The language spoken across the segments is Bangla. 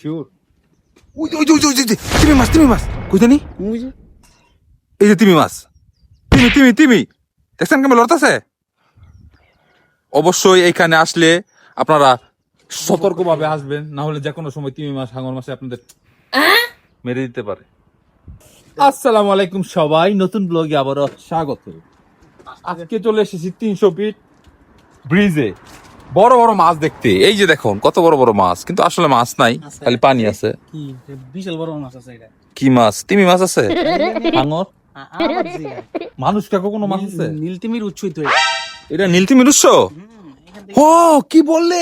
শিওর? ওই ওই ওই ওই যে তিমি মাছ কই জানি এই যে তিমি মাছ তিমি দেখছেন কেমন লড়তেছে। অবশ্যই এইখানে আসলে আপনারা সতর্কভাবে আসবেন, না হলে যে কোনো সময় তিমি মাছ হাঙর মাছে আপনাদের মেরে দিতে পারে। আসসালামু আলাইকুম সবাই, নতুন ব্লগে আবারও স্বাগত। আজকে চলে এসেছি 300 ফিট ব্রিজে বড় বড় মাছ দেখতে। এই যে দেখুন কত বড় বড় মাছ, কিন্তু আসলে মাছ নাই, খালি পানি আছে। কি বিশাল বড় মাছ আছে এটা? কি মাছ? তিমি মাছ আছে, হাঙর আবার জিগা মানুষ কাকু কোনো মাছ আছে? নীলতিমির উৎসই তো এটা নীলতিমির উৎস। ও কি বললে,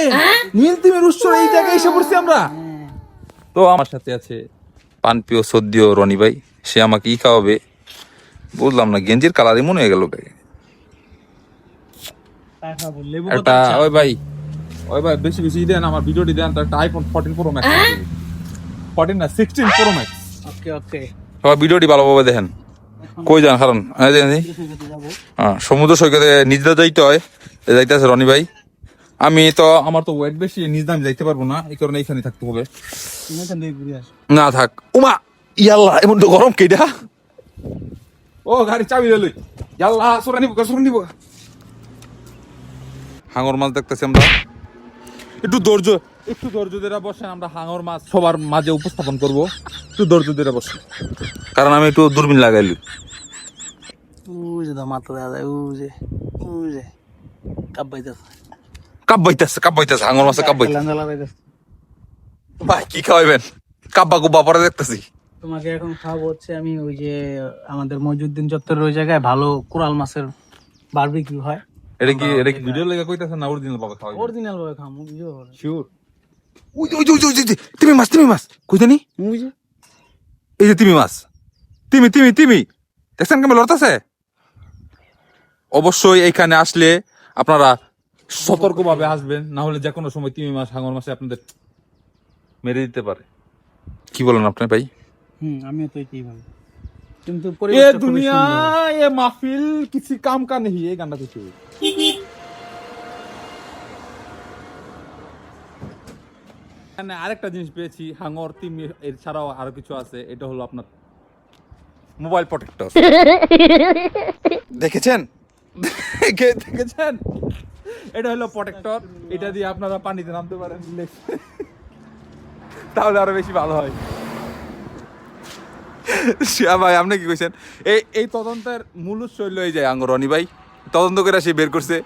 নীলতিমির উৎস এই জায়গায় এসে পড়ছি আমরা। তো আমার সাথে আছে পানপ্রিয় সদ্য রনি ভাই, সে আমাকে ই খাওয়াবে। বুঝলাম না, গেঞ্জির কালারই মনে হয়ে গেল। লেবু একটা ওই ভাই বেশি বেশি দেন, আমার ভিডিওটি দেন। তো একটা আইফোন 14 প্রো ম্যাক্স, 14 না 16 প্রো ম্যাক্স। ওকে ওকে সবাই ভিডিওটি ভালোভাবে দেখেন। কই যান? কারণ সমুদ্র সৈকতে নিজরা যাইতে হয়, যাইতেছে রনি ভাই। আমি তো আমার তো ওয়েট বেশি, নিজ দাম যাইতে পারবো না, এই কারণে এইখানে থাকতে হবে। না থাক উমা, ইয়াল্লা এমন তো গরম কেডা। ও গাড়ি চাবি লই, ইয়াল্লা সরা নিব নিব। হাঙর মাছ দেখতেছি আমরা, একটু ধৈর্য ধরে বসেন। আমরা হাঙর মাছ সবার মাঝে উপস্থাপন করব, একটু ধৈর্য ধরে বসেন, কারণ আমি একটু দূরবীন লাগাইলি। উজে দা মাথা দাদা উজে কাপ বাইতেছে হাঙর মাছে কাপ বাইতেছে। ভাই কি খাওয়াইবেন? কাব্বা কুব্বা পরে দেখতেছি। তোমাকে এখন খাওয়াবো হচ্ছে, আমি ওই যে আমাদের মইজুদ্দিন চত্বরের ওই জায়গায় ভালো কোরাল মাছের বারবিকিউ হয়। এটা কি ভিডিও লেগে কইতাছেন না অরিজিনাল ভাবে খাওয়াইবেন? অরিজিনাল ভাবে খামু, ভিডিও হবে। শিওর? ওই ওই ওই ওই তিমি মাছ কই জানি বুঝে এই যে তিমি মাছ তিমি দেখছেন কেমন লড়তেছে। অবশ্যই এইখানে আসলে আপনারা সতর্কভাবে আসবেন, না হলে যে কোনো সময় তিমি মাছ হাঙর মাছে আপনাদের মেরে দিতে পারে। কি বলেন আপনি ভাই? আমিও তো এটাই ভাবি, কিন্তু এ দুনিয়া এ মাহফিল কিছু কাম কা নেই, এই গানটা কিছু। এখানে আরেকটা জিনিস পেয়েছি, হাঙর তিমি এছাড়াও আরো কিছু আছে। এটা হলো আপনার মোবাইল প্রোটেক্টর। দেখেছেন? এটা হলো প্রোটেক্টর, এটা দিয়ে আপনারা পানিতে নামতে পারেন, তাহলে আরো বেশি ভালো হয়। ভাই আপনি কি কইছেন? এই তদন্তের মূল উৎস হইলো এই যে আঙ্গর রনি ভাই তদন্ত করে সে বের করছে।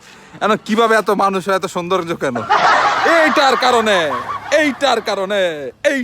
এখন কিভাবে এত মানুষ এত সৌন্দর্য কেন? এইটার কারণে এই